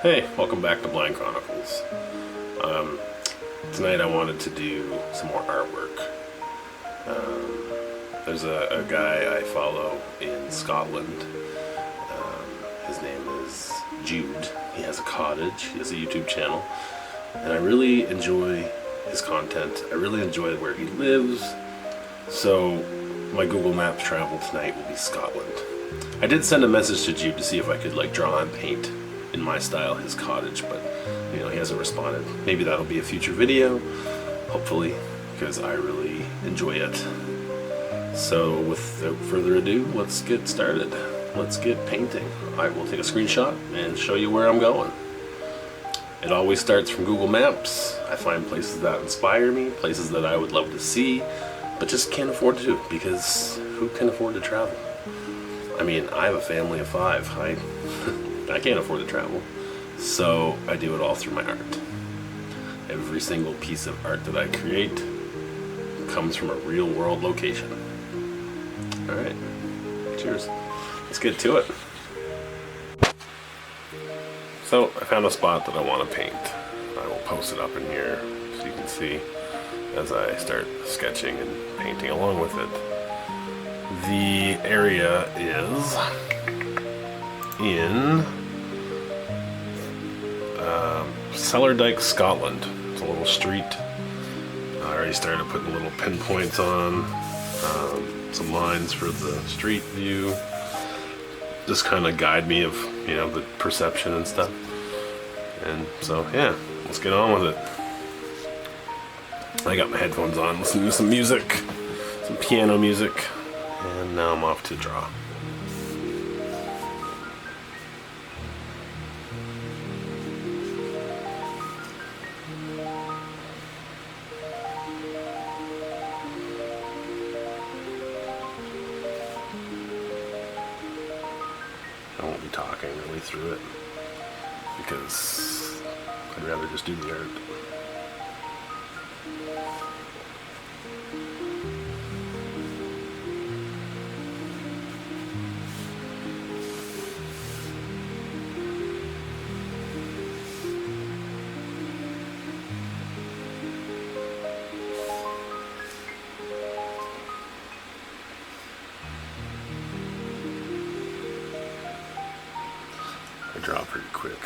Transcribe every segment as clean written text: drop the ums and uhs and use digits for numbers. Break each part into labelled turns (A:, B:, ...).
A: Hey, welcome back to Blind Chronicles. Tonight I wanted to do some more artwork. There's a guy I follow in Scotland. His name is Jude. He has a cottage, he has a YouTube channel, and I really enjoy his content. I really enjoy where he lives, so my Google Maps travel tonight will be Scotland. I did send a message to Jude to see if I could draw and paint in my style his cottage, but he hasn't responded. Maybe that'll be a future video, hopefully, because I really enjoy it. So without further ado, let's get started. Let's get painting. I will take a screenshot and show you where I'm going. It always starts from Google Maps. I find places that inspire me, places that I would love to see, but just can't afford to, because who can afford to travel? I mean, I have a family of 5. I can't afford to travel. So I do it all through my art. Every single piece of art that I create comes from a real world location. Alright, cheers. Let's get to it. So I found a spot that I want to paint. I will post it up in here so you can see as I start sketching and painting along with it. The area is in Cellardyke, Scotland. It's a little street. I already started putting little pinpoints on, some lines for the street view. Just kind of guide me of, the perception and stuff. And so, yeah, let's get on with it. I got my headphones on, listening to some music, some piano music, and now I'm off to draw. I won't be talking really through it because I'd rather just do the art. I draw pretty quick.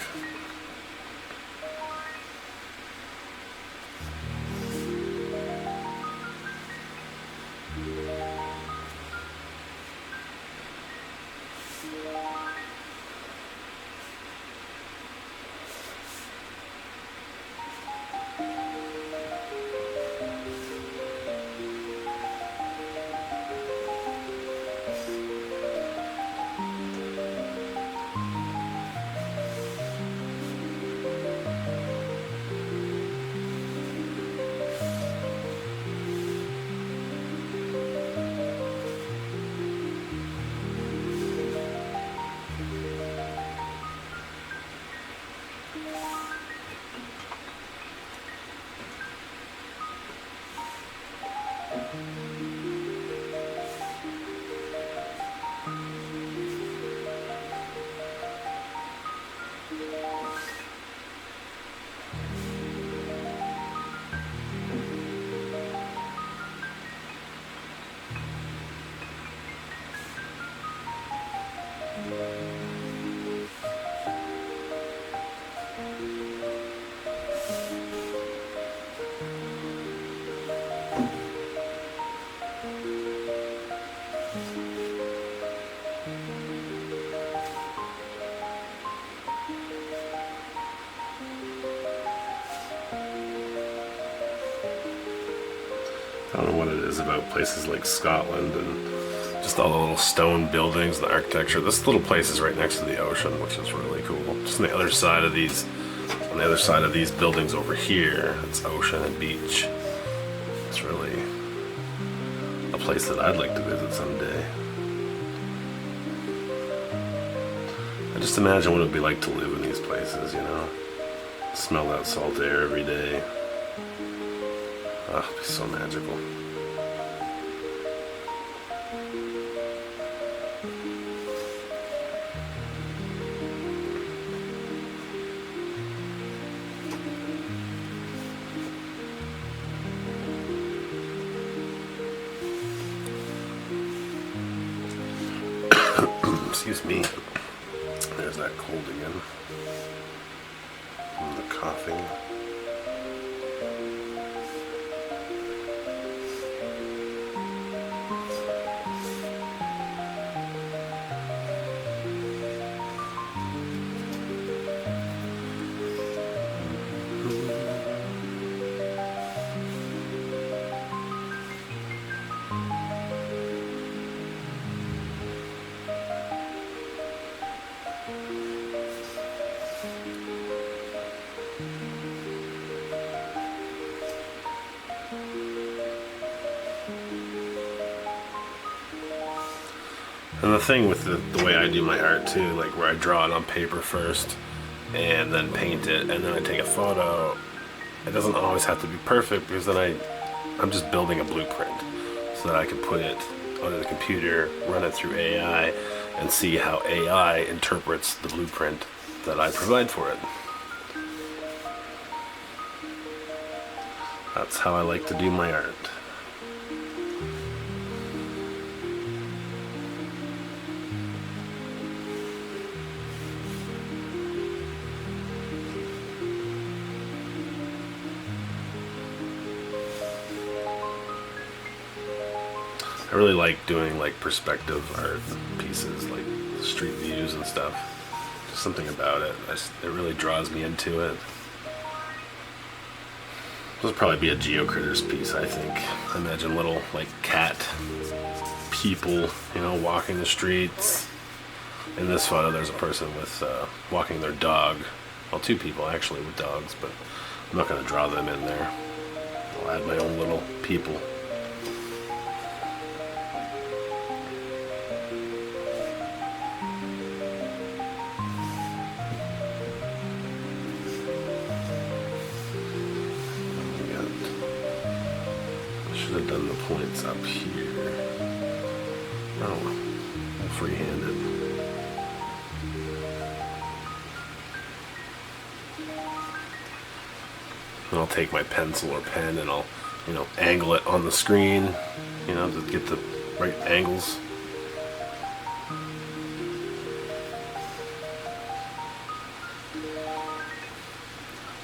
A: I don't know what it is about places like Scotland and just all the little stone buildings, the architecture. This little place is right next to the ocean, which is really cool. Just on the other side of these buildings over here, it's ocean and beach. It's really a place that I'd like to visit someday. I just imagine what it would be like to live in these places, Smell that salt air every day. Oh, it'd be so magical. Excuse me. There's that cold again. And the coughing. And the thing with the way I do my art too, like where I draw it on paper first and then paint it and then I take a photo, it doesn't always have to be perfect because then I'm just building a blueprint so that I can put it onto the computer, run it through AI, and see how AI interprets the blueprint that I provide for it. That's how I like to do my art. I really like doing like perspective art pieces, like street views and stuff. Just something about it. It really draws me into it. This will probably be a GeoCritters piece, I think. I imagine little like cat people, walking the streets. In this photo, there's a person with walking their dog. Well, two people actually with dogs, but I'm not going to draw them in there. I'll add my own little people. Should have done the points up here. Oh, free-handed. And I'll take my pencil or pen and I'll, angle it on the screen, to get the right angles.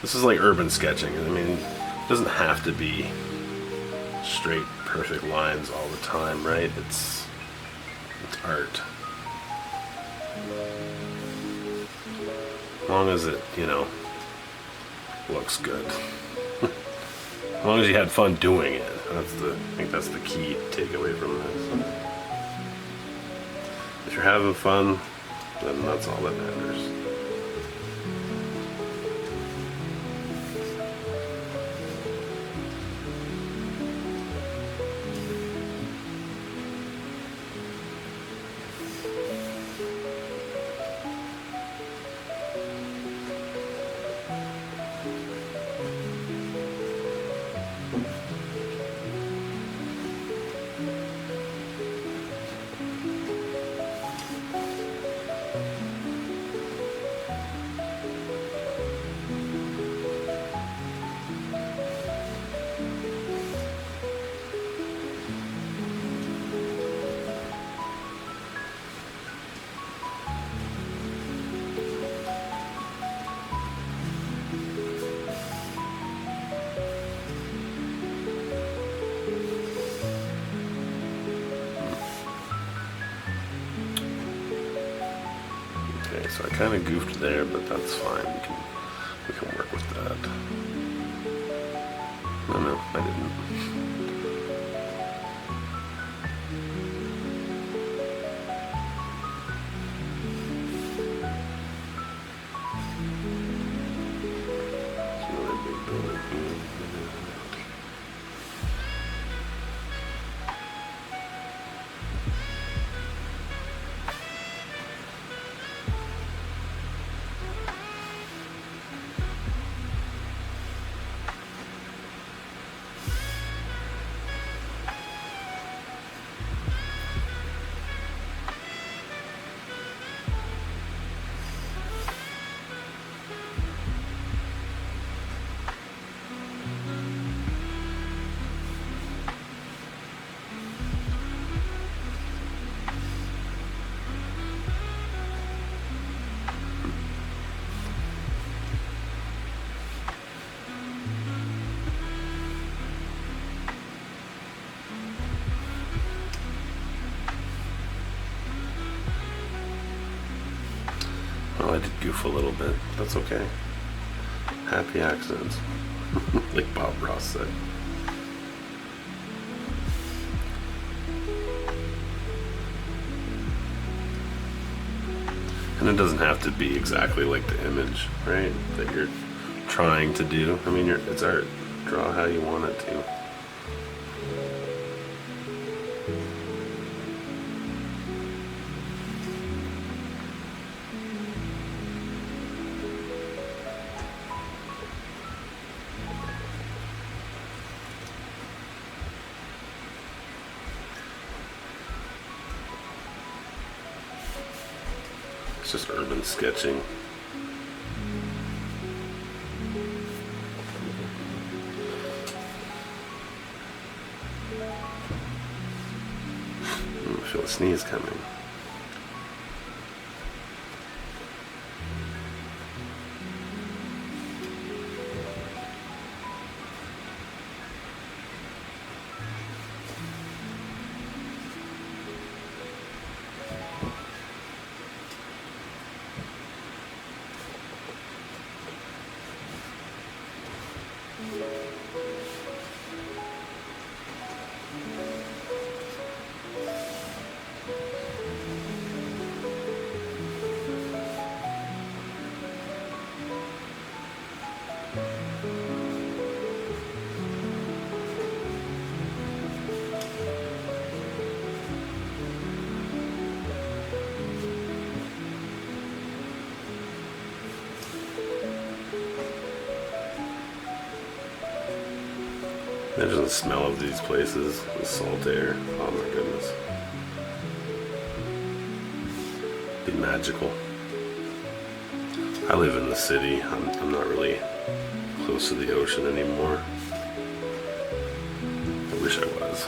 A: This is like urban sketching. I mean, it doesn't have to be straight, perfect lines all the time, right? It's art. As long as it, looks good. As long as you had fun doing it. I think that's the key takeaway from this. If you're having fun, then that's all that matters. So I kind of goofed there, but that's fine. We can work with that. No, I didn't. Oh, I did goof a little bit. That's okay. Happy accidents. Like Bob Ross said. And it doesn't have to be exactly like the image, right? That you're trying to do. I mean, it's art. Draw how you want it to. It's just urban sketching. I feel a sneeze coming. There's the smell of these places, the salt air. Oh my goodness. Be magical. I live in the city. I'm not really close to the ocean anymore. I wish I was.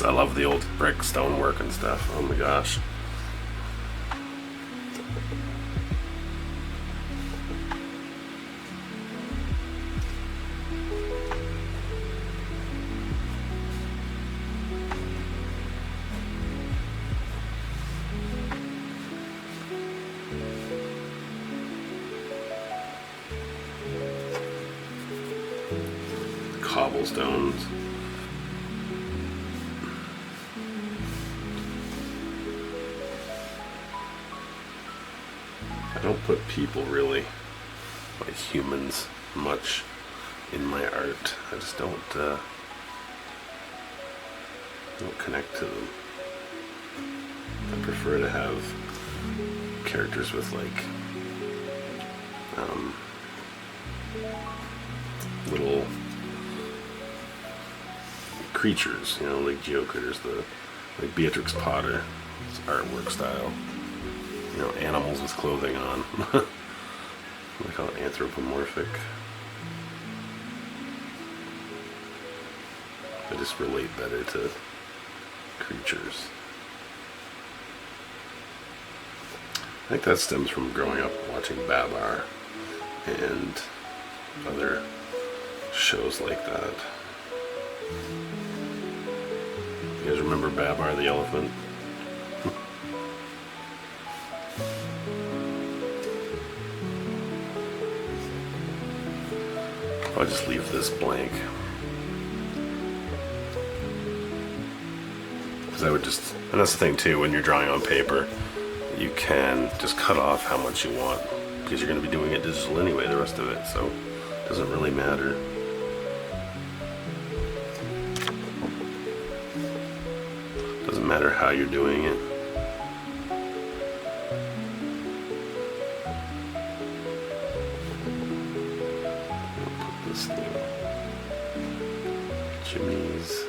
A: I love the old brick stonework and stuff. Oh my gosh. Cobblestones. I don't put people really, like humans, much in my art. I just don't connect to them. I prefer to have characters with like little creatures, you know, like geocritters, like Beatrix Potter's artwork style. You know, animals with clothing on. We call it anthropomorphic. I just relate better to creatures. I think that stems from growing up watching Babar and other shows like that. You guys remember Babar the elephant? I'll just leave this blank. Because I would just, and that's the thing too, when you're drawing on paper, you can just cut off how much you want, because you're going to be doing it digital anyway, the rest of it, so it doesn't really matter. Doesn't matter how you're doing it. I'll put this little chimneys.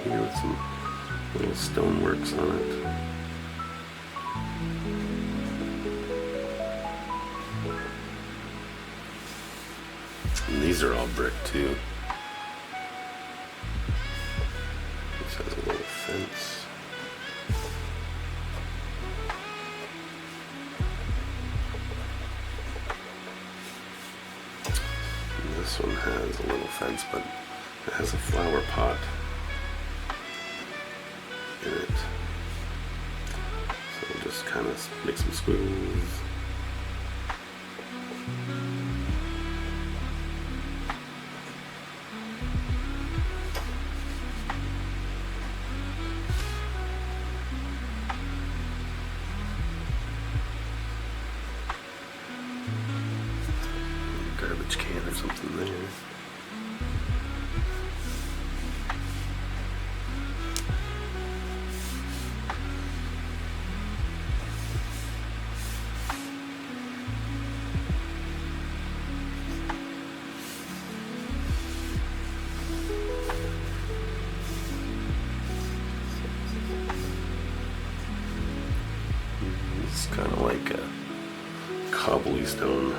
A: Here with some little stoneworks on it. And these are all brick too. This has a little fence. And this one has a little fence, but it has a flower pot in it. So we'll just kind of make some squiggles. Garbage can or something there. It's kind of like a cobbly stone.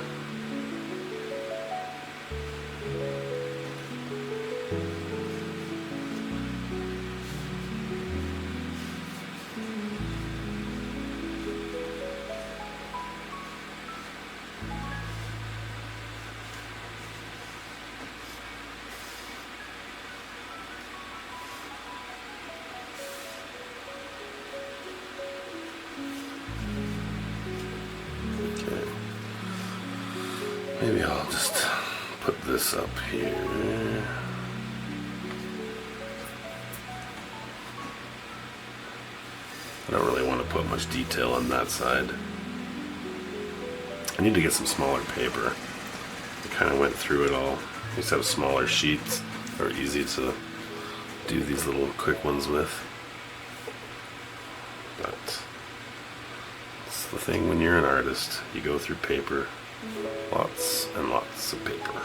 A: Maybe I'll just put this up here. I don't really want to put much detail on that side. I need to get some smaller paper. I kind of went through it all. I used to have smaller sheets that are easy to do these little quick ones with. But it's the thing when you're an artist, you go through paper. Lots and lots of paper.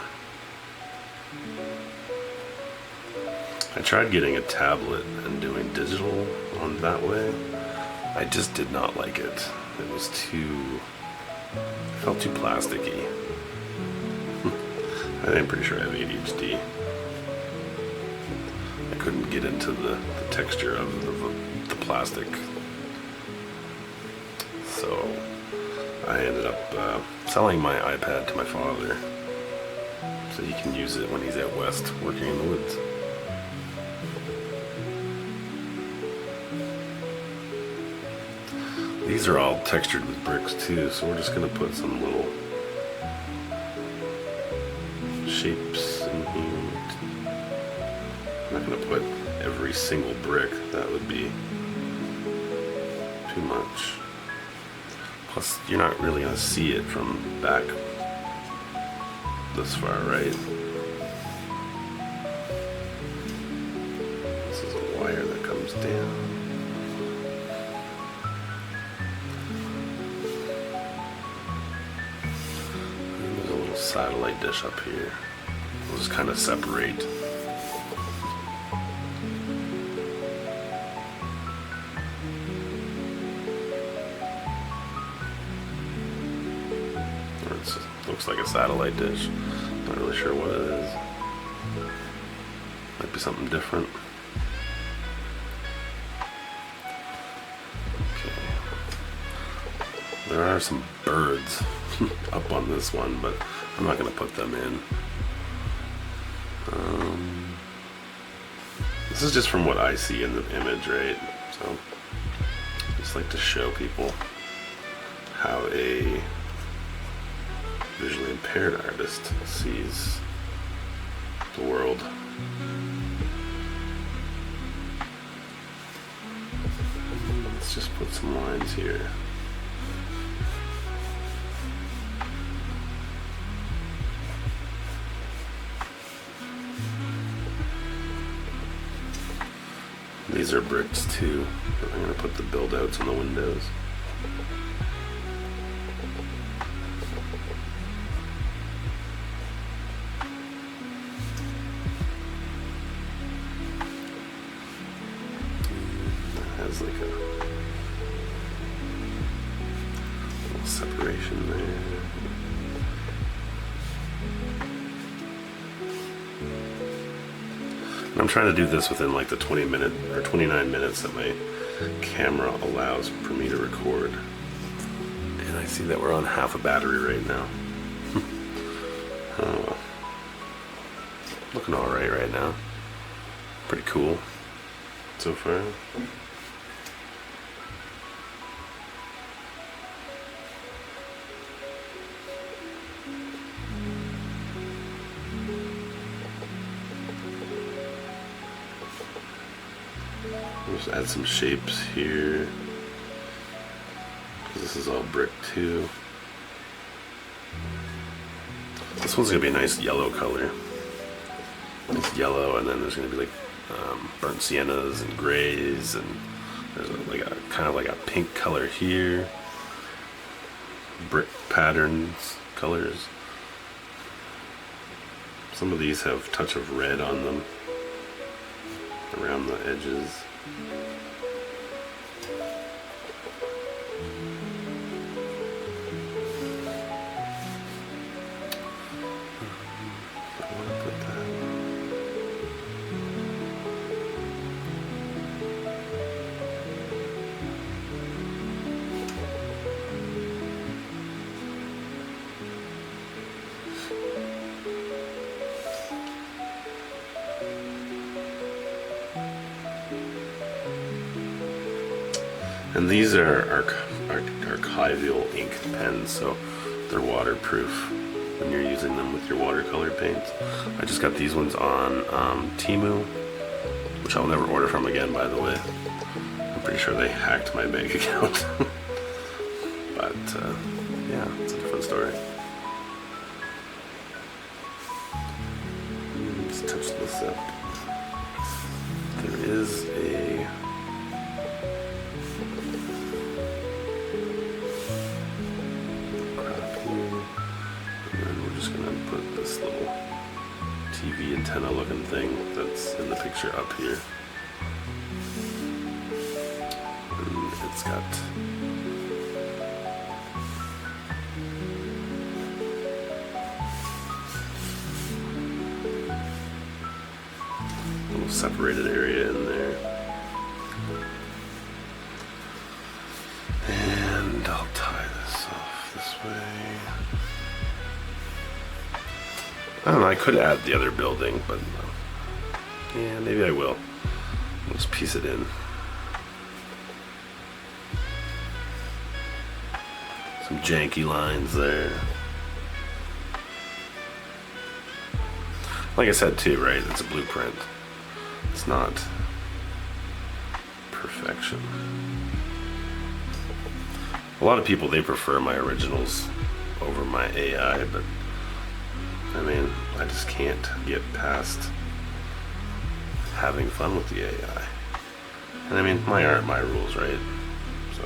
A: I tried getting a tablet and doing digital on that way. I just did not like it. It was it felt too plasticky. I'm pretty sure I have ADHD. I couldn't get into the texture of the plastic. So I ended up selling my iPad to my father so he can use it when he's out west working in the woods. These are all textured with bricks too, so we're just going to put some little shapes in here. I'm not going to put every single brick, that would be too much. Plus, you're not really going to see it from back this far, right? wire that comes down. And there's a little satellite dish up here. We'll just kind of separate. Looks like a satellite dish. Not really sure what it is. Might be something different. Okay. There are some birds up on this one, but I'm not going to put them in. This is just from what I see in the image, right? So I just like to show people how a visually impaired artist sees the world. Let's just put some lines here. These are bricks too, but I'm going to put the build outs on the windows. Has like a little separation there. And I'm trying to do this within like the 20-minute or 29 minutes that my camera allows for me to record. And I see that we're on half a battery right now. Oh, well. Looking alright right now. Pretty cool so far. Just add some shapes here, because this is all brick too. This one's gonna be a nice yellow color. Nice yellow, and then there's gonna be like burnt siennas and grays, and there's like a kind of like a pink color here. Brick patterns, colors. Some of these have a touch of red on them around the edges. I want to put that. And these are archival ink pens, so they're waterproof when you're using them with your watercolor paints. I just got these ones on Temu, which I'll never order from again, by the way. I'm pretty sure they hacked my bank account. But yeah, it's a different story. Let's touch this up. There is a this little TV antenna looking thing that's in the picture up here. And it's got a little separated area in there. And I'll tie this off this way. I don't know, I could add the other building, but yeah, maybe I will. I'll just piece it in. Some janky lines there. Like I said too, right, it's a blueprint. It's not perfection. A lot of people, they prefer my originals over my AI, but I mean, I just can't get past having fun with the AI. And I mean, my art, my rules, right? So.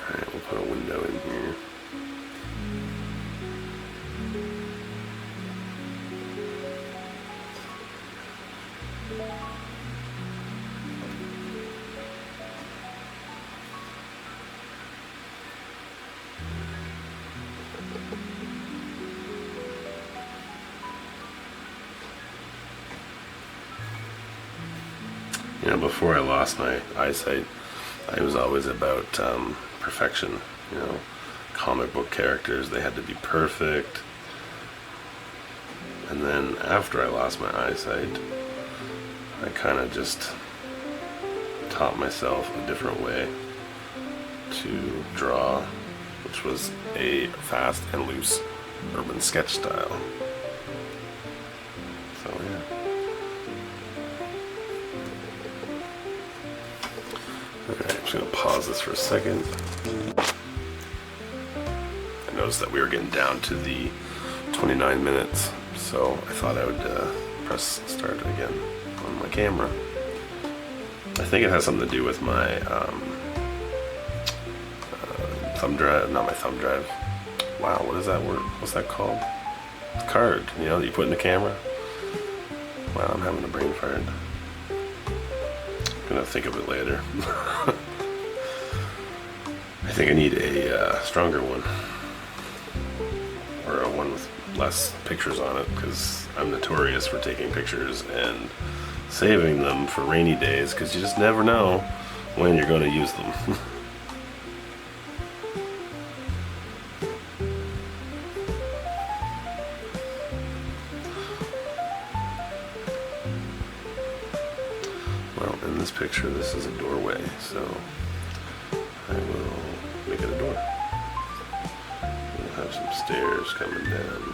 A: Alright, we'll put a window in here. You know, before I lost my eyesight, I was always about perfection. You know, comic book characters, they had to be perfect. And then after I lost my eyesight, I kind of just taught myself a different way to draw, which was a fast and loose urban sketch style. So yeah. Alright, I'm just going to pause this for a second. I noticed that we were getting down to the 29 minutes, so I thought I would press start again on my camera. I think it has something to do with my thumb drive, not my thumb drive. Wow, what is that word? What's that called? The card, you know, that you put in the camera. Wow, I'm having a brain fart. Gonna think of it later. I think I need a stronger one, or a one with less pictures on it, because I'm notorious for taking pictures and saving them for rainy days, because you just never know when you're going to use them. Well, in this picture, this is a doorway, so I will make it a door. We'll have some stairs coming down.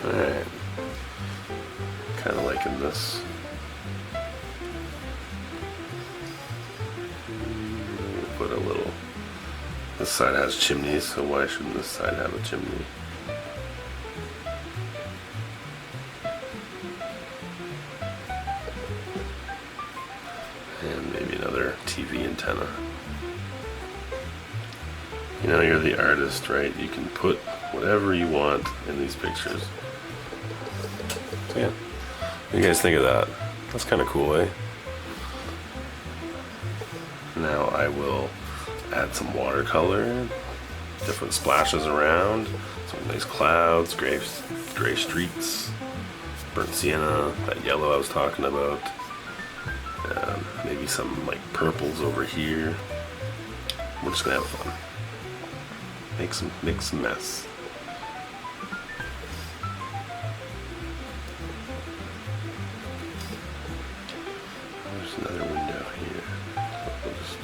A: Alright, kind of liking this. Put a little, this side has chimneys, so why shouldn't this side have a chimney? And maybe another TV antenna. You know, you're the artist, right? You can put whatever you want in these pictures. So yeah, what do you guys think of that? That's kind of cool, eh? Now I will add some watercolor, different splashes around, some nice clouds, gray streets, burnt sienna, that yellow I was talking about. Maybe some like purples over here. We're just gonna have fun. Make some mess. There's another window here. We'll just...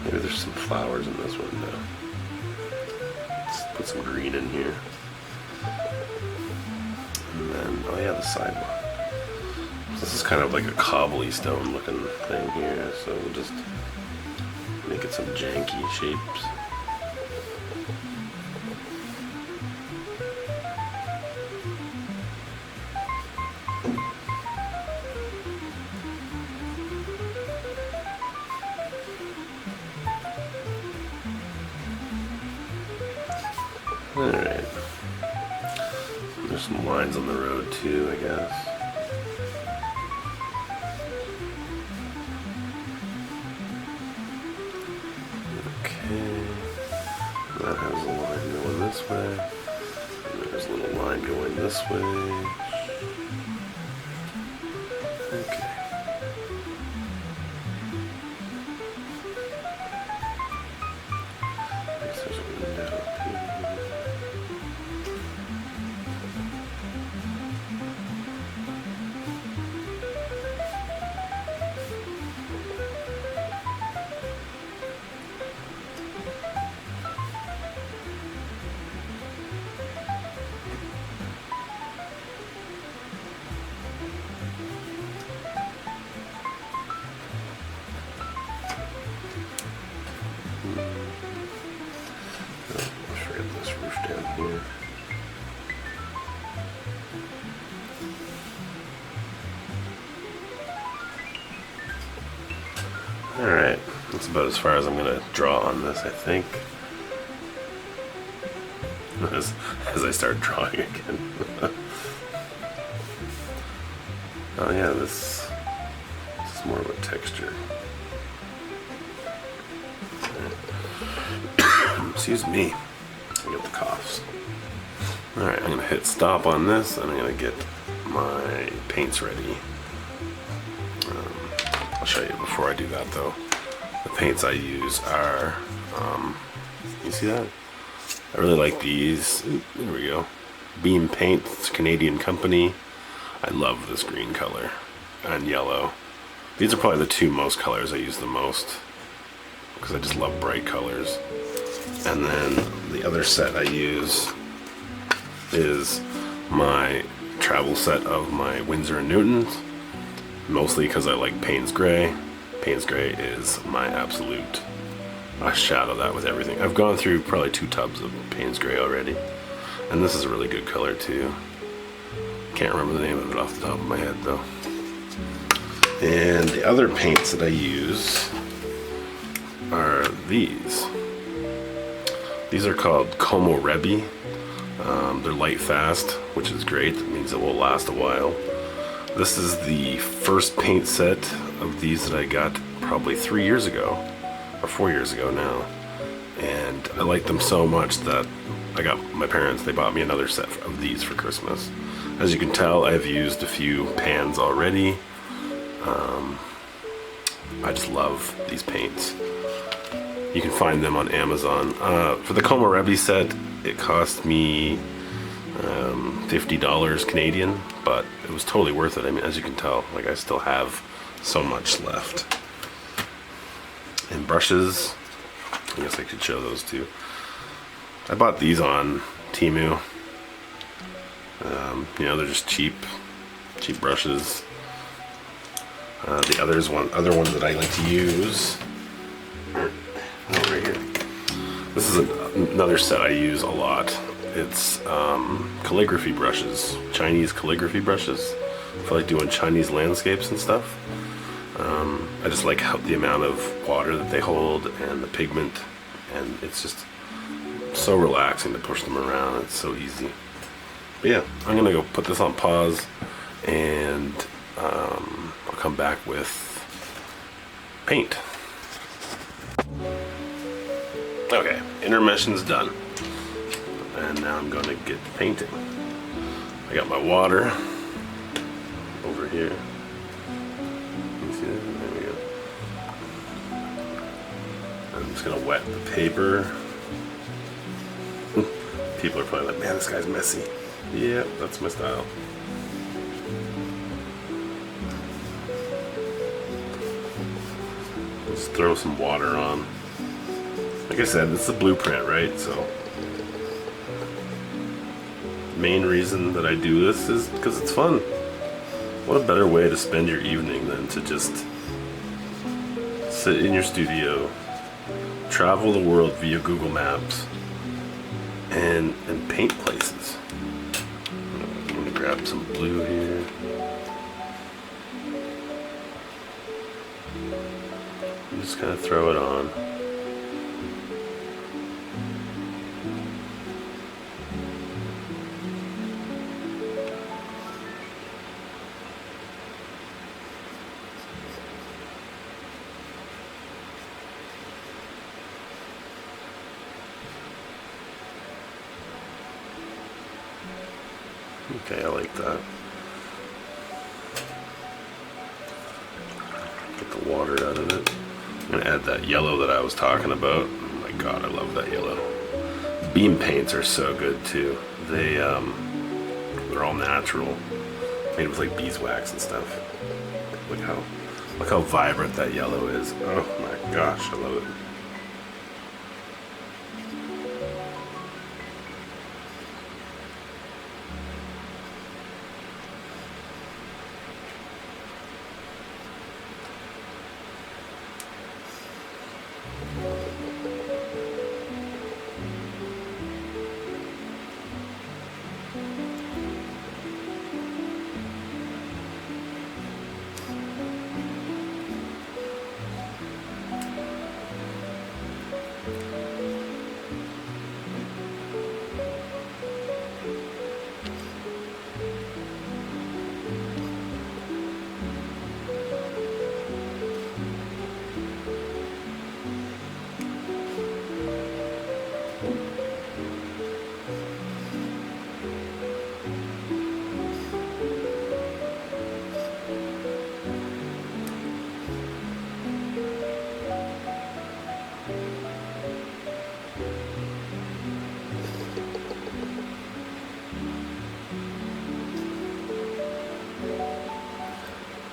A: Maybe there's some flowers in this window. Let's put some green in here. And then, oh yeah, the sidewalk. So this is kind of like a cobbly stone looking thing here, so we'll just make it some janky shapes. Alright. There's some lines on the road too, I guess. Okay. That has a line going this way. And there's a little line going this way. Okay. Next there's a window up here. This roof down here. Alright, that's about as far as I'm going to draw on this, I think. As I start drawing again. Oh yeah, this is more of a texture. Excuse me. I get the coughs. Alright, I'm going to hit stop on this and I'm going to get my paints ready. I'll show you before I do that though. The paints I use are, you see that? I really like these. Ooh, there we go. Beam Paint, it's a Canadian company. I love this green color and yellow. These are probably the two most colors I use the most because I just love bright colors. And then the other set I use is my travel set of my Winsor & Newtons, mostly because I like Payne's Gray. Payne's Gray is my absolute, I shadow that with everything. I've gone through probably 2 tubs of Payne's Gray already, and this is a really good color too. Can't remember the name of it off the top of my head though. And the other paints that I use are these. These are called Como Rebi. They're light fast, which is great. It means it will last a while. This is the first paint set of these that I got probably 3 years ago, or 4 years ago now. And I liked them so much that I got my parents, they bought me another set of these for Christmas. As you can tell, I've used a few pans already. I just love these paints. You can find them on Amazon. For the Como Rebi set, it cost me $50 Canadian, but it was totally worth it. I mean, as you can tell, like I still have so much left. And brushes, I guess I could show those too. I bought these on Temu. You know, they're just cheap brushes. The other one that I like to use. Right here. This is another set I use a lot. It's calligraphy brushes, Chinese calligraphy brushes. I feel like doing Chinese landscapes and stuff. I just like the amount of water that they hold and the pigment, and it's just so relaxing to push them around. It's so easy. But yeah, I'm gonna go put this on pause, and I'll come back with paint. Okay, intermission's done, and now I'm gonna get to painting. I got my water over here. You see that? There we go. I'm just gonna wet the paper. People are probably like, man, this guy's messy. Yeah, that's my style. Just throw some water on. Like I said, it's a blueprint, right? So, the main reason that I do this is because it's fun. What a better way to spend your evening than to just sit in your studio, travel the world via Google Maps, and paint places. I'm gonna grab some blue here. Just kind of throw it on. Okay, I like that. Get the water out of it. I'm gonna add that yellow that I was talking about. Oh my god, I love that yellow. Beam paints are so good too. They're all natural, made with like beeswax and stuff. Look how vibrant that yellow is. Oh my gosh, I love it.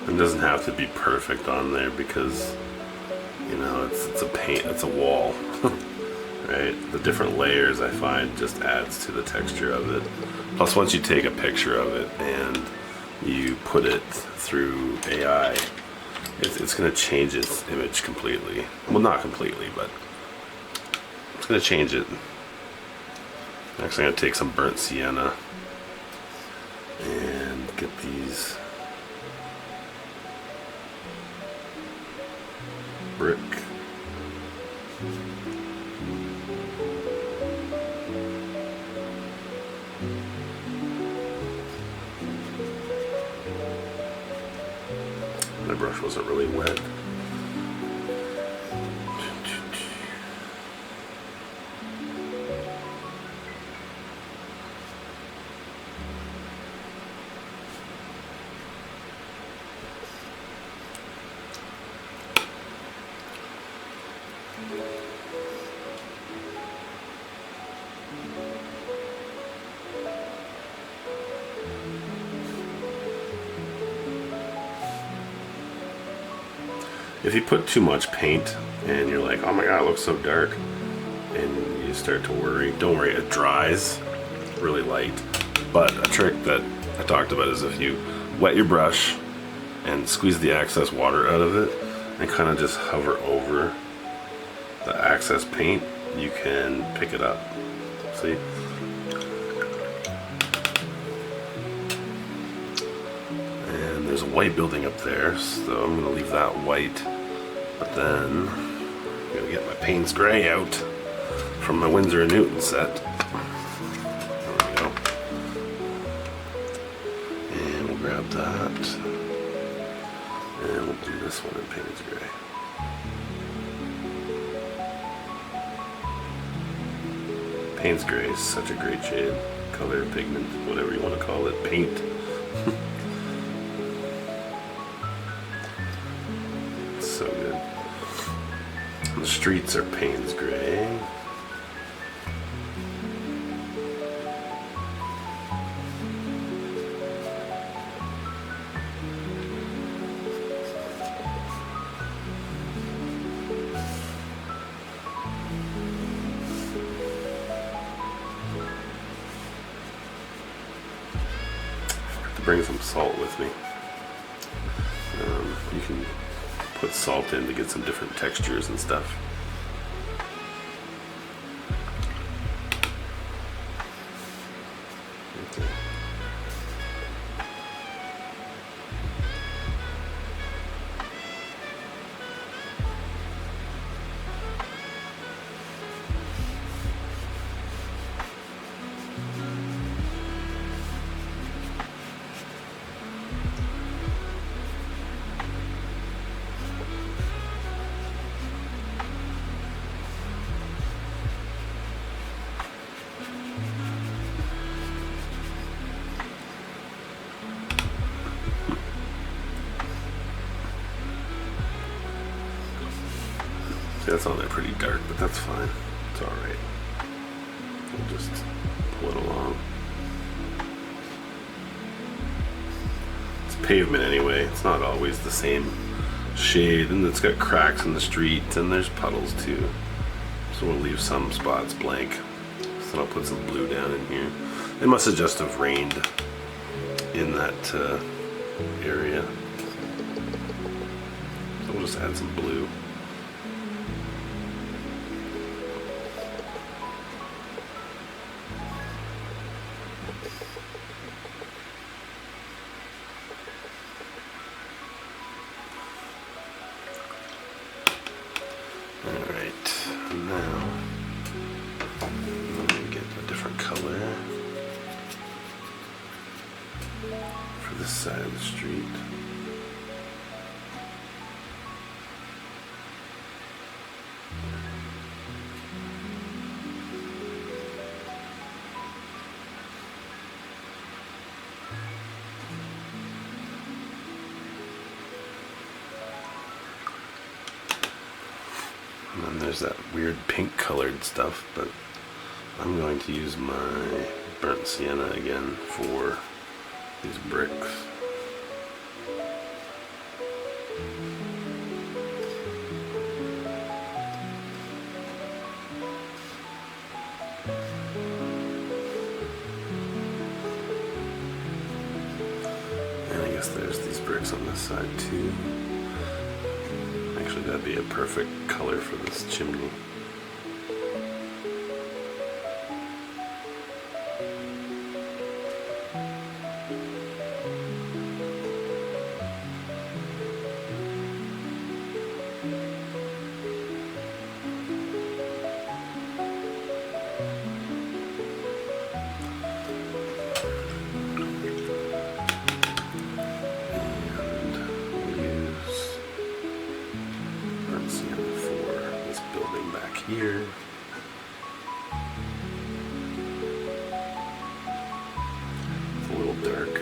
A: It doesn't have to be perfect on there because, you know, it's a paint, it's a wall, right? The different layers I find just adds to the texture of it. Plus, once you take a picture of it and you put it through AI, it's going to change its image completely. Well, not completely, but it's going to change it. Actually, I'm going to take some burnt sienna and get these brick. My brush wasn't really wet. If you put too much paint and you're like, oh my god, it looks so dark, and you start to worry, don't worry, it dries really light. But a trick that I talked about is if you wet your brush and squeeze the excess water out of it and kind of just hover over the excess paint, you can pick it up. See? And there's a white building up there, so I'm going to leave that white. But then I'm going to get my Payne's Gray out from my Winsor & Newton set. There we go. grab that, and we'll do this one in Payne's Gray. Payne's Gray is such a great shade. Color, pigment, whatever you want to call it. Paint. It's so good. And the streets are Payne's Gray. Bring some salt with me. You can put salt in to get some different textures and stuff. Okay. That's on there pretty dark, but that's fine. It's alright. We'll just pull it along. It's pavement anyway. It's not always the same shade, and it's got cracks in the street, and there's puddles too. So we'll leave some spots blank. So I'll put some blue down in here. It must have just have rained in that area. So we'll just add some blue. Now, let me get a different color for this side of the street. And then there's that weird pink colored stuff, but I'm going to use my burnt sienna again for these bricks. And I guess there's these bricks on this side too. Actually, that'd be a perfect color for this chimney. Here. It's a little dark.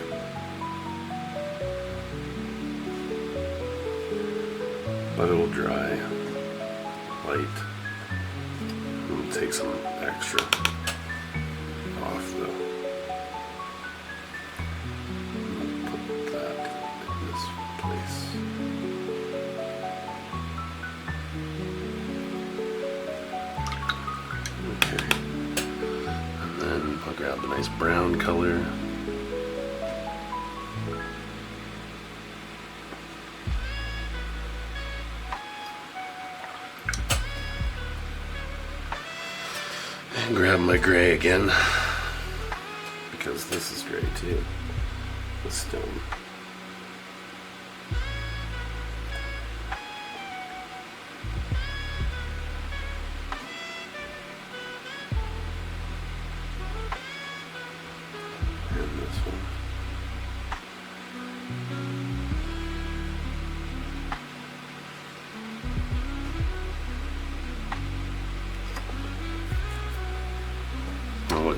A: But it'll dry. Light. We'll take some extra off though. Put that in this place. I'll grab a nice brown color. And grab my gray again, because this is gray too, the stone.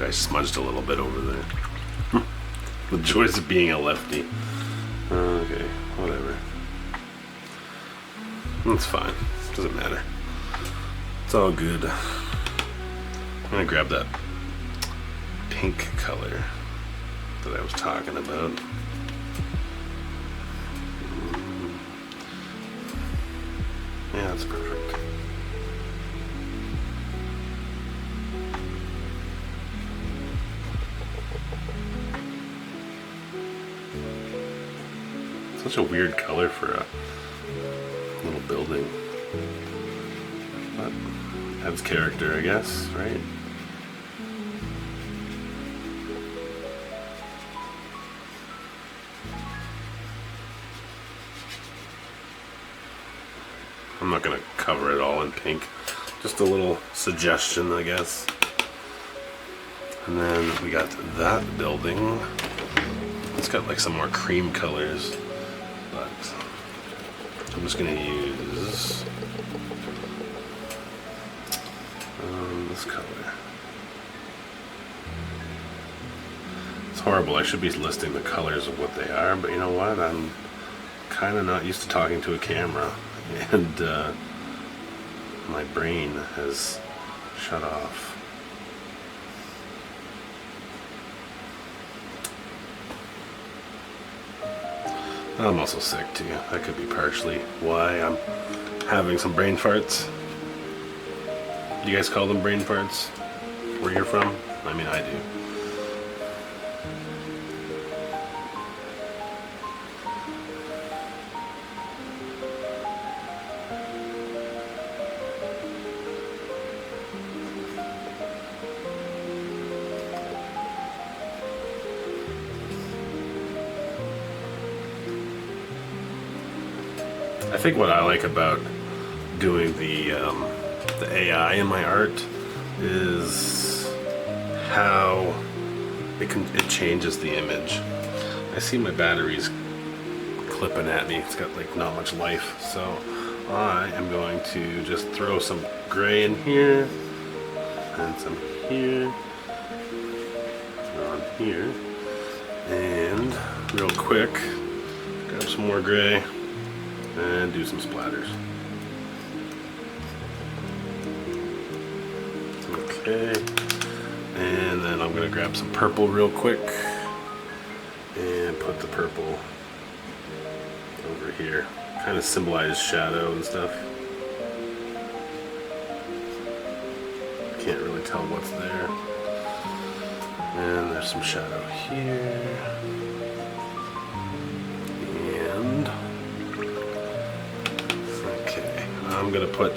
A: I smudged a little bit over there. The joys of being a lefty. Okay, whatever. It's fine. Doesn't matter. It's all good. I'm gonna grab that pink color that I was talking about. Yeah, that's perfect. Such a weird color for a little building. But adds character, I guess, right? I'm not going to cover it all in pink. Just a little suggestion, I guess. And then we got that building. It's got like some more cream colors. But I'm just going to use this color. It's horrible. I should be listing the colors of what they are, but you know what? I'm kind of not used to talking to a camera. And my brain has shut off. I'm also sick too. That could be partially why I'm having some brain farts. Do you guys call them brain farts where you're from? I mean, I do. I think what I like about doing the AI in my art is how it changes the image. I see my batteries clipping at me. It's got like not much life, so I am going to just throw some gray in here and some here, on here, and real quick grab some more gray and do some splatters. Okay, and then I'm gonna grab some purple real quick and put the purple over here. Kind of symbolize shadow and stuff. Can't really tell what's there. And there's some shadow here. And okay, I'm gonna put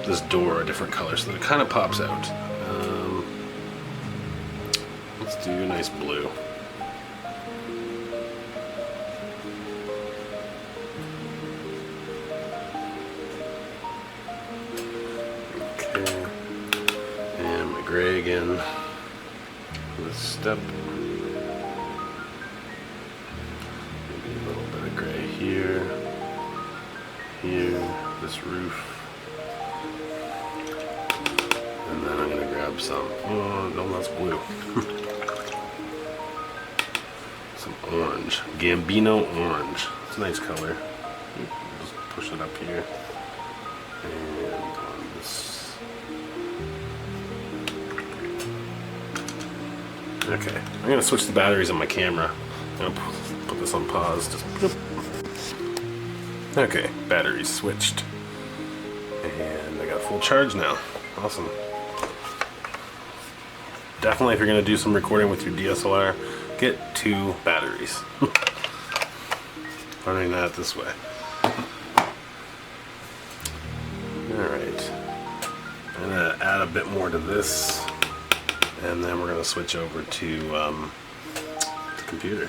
A: this door a different color so that it kind of pops out. Let's do a nice blue. Okay, and my gray again. This step. Maybe a little bit of gray here, here, this roof. And then I'm going to grab some, oh no, that's blue. Some orange, Gambino orange. It's a nice color. Just push it up here. And on this. Okay, I'm going to switch the batteries on my camera. I'm going to put this on pause. Just okay, batteries switched. And I got full charge now. Awesome. Definitely, if you're going to do some recording with your DSLR, get 2 batteries. Learning that this way. Alright. I'm going to add a bit more to this, and then we're going to switch over to the computer.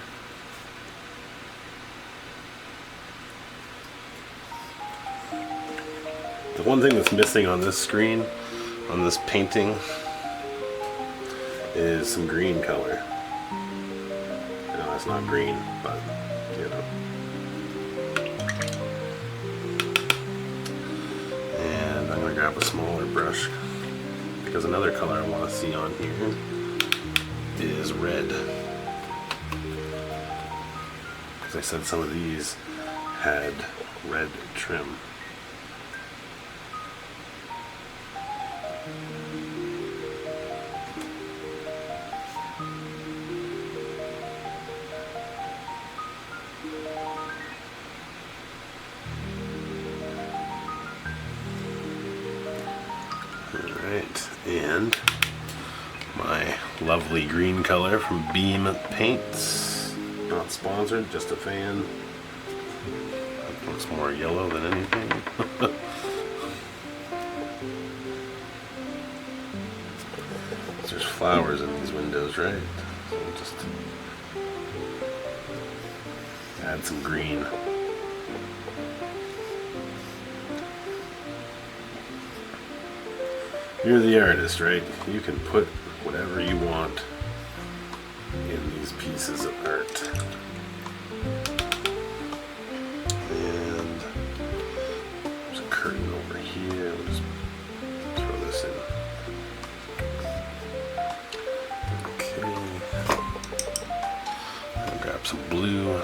A: The one thing that's missing on this screen, on this painting, is some green color. I know that's not green, but you know. And I'm gonna grab a smaller brush because another color I want to see on here is red. Because I said some of these had red trim. Alright, and my lovely green color from Beam Paints. Not sponsored, just a fan. It looks more yellow than anything. There's flowers in these windows, right? So we'll just add some green. You're the artist, right? You can put whatever you want in these pieces of art. And there's a curtain over here. We'll just throw this in. Okay. I'll grab some blue.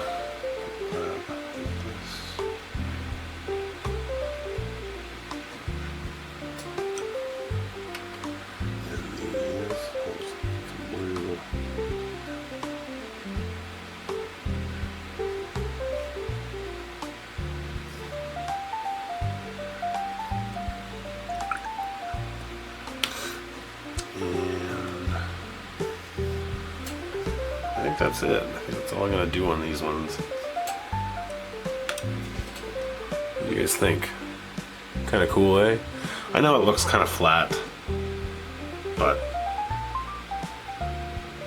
A: I think that's it. I think that's all I'm gonna do on these ones. What do you guys think? Kind of cool, eh? I know it looks kind of flat, but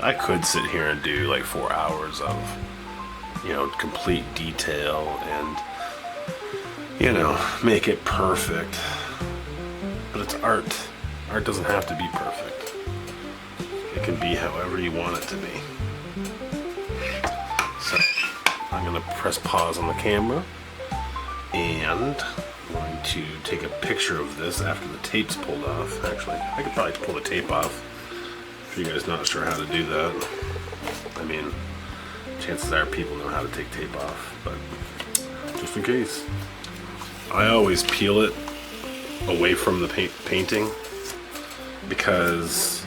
A: I could sit here and do like 4 hours of, you know, complete detail and, you know, make it perfect. But it's art. Art doesn't have to be perfect. It can be however you want it to be. So I'm gonna press pause on the camera, and I'm going to take a picture of this after the tape's pulled off. Actually, I could probably pull the tape off if you guys not sure how to do that. I mean, chances are people know how to take tape off, but just in case. I always peel it away from the painting because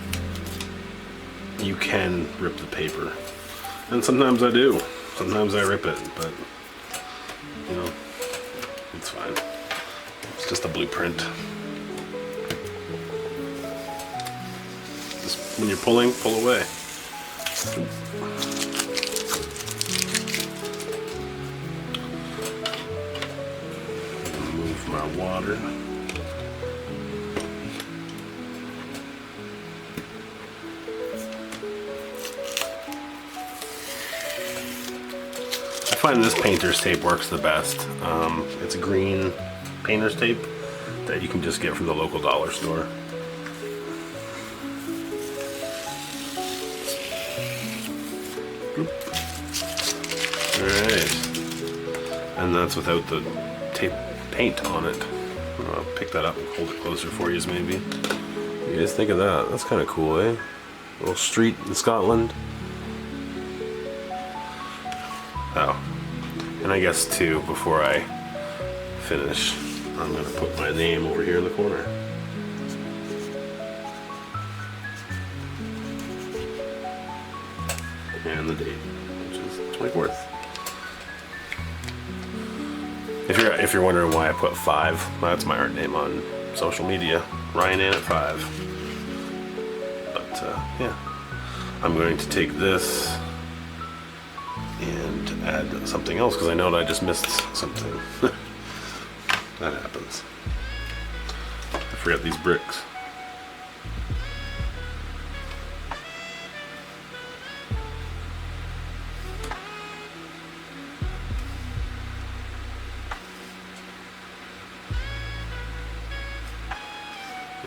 A: you can rip the paper. And sometimes I do. Sometimes I rip it, but you know, it's fine. It's just a blueprint. Just when you're pulling, pull away. Move my water. I find this painter's tape works the best. It's a green painter's tape that you can just get from the local dollar store. Alright. And that's without the tape paint on it. I'll pick that up and hold it closer for you maybe. What do you guys think of that? That's kind of cool, eh? A little street in Scotland. Oh, and I guess too, before I finish, I'm gonna put my name over here in the corner. And the date, which is 24th. If you're wondering why I put 5, that's my art name on social media, RyanAnn5. But yeah, I'm going to take this and add something else because I know that I just missed something. That happens. I forgot these bricks.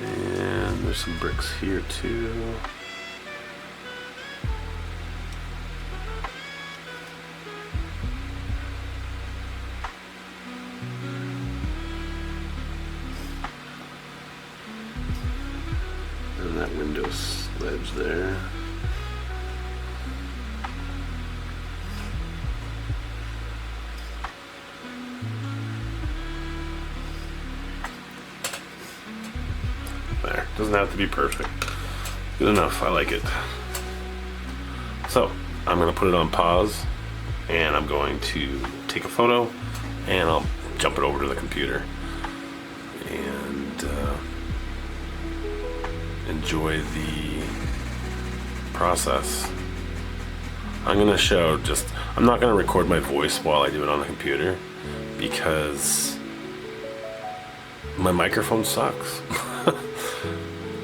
A: And there's some bricks here too. image there. There, doesn't have to be perfect. Good enough, I like it. So, I'm gonna put it on pause, and I'm going to take a photo, and I'll jump it over to the computer, and enjoy the process. I'm gonna show I'm not gonna record my voice while I do it on the computer, because my microphone sucks.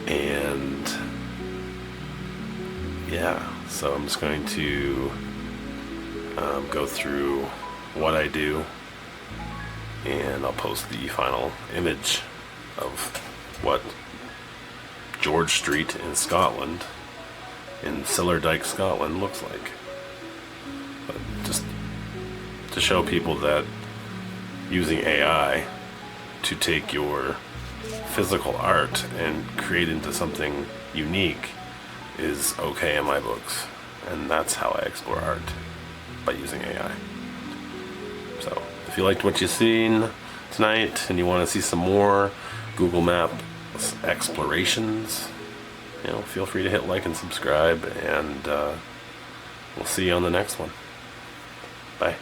A: And yeah, so I'm just going to go through what I do, and I'll post the final image of what George Street in Scotland, in Sillerdyke, Scotland, looks like. But just to show people that using AI to take your physical art and create into something unique is okay in my books, and that's how I explore art, by using AI. So if you liked what you've seen tonight and you want to see some more Google Map explorations, feel free to hit like and subscribe, and we'll see you on the next one. Bye.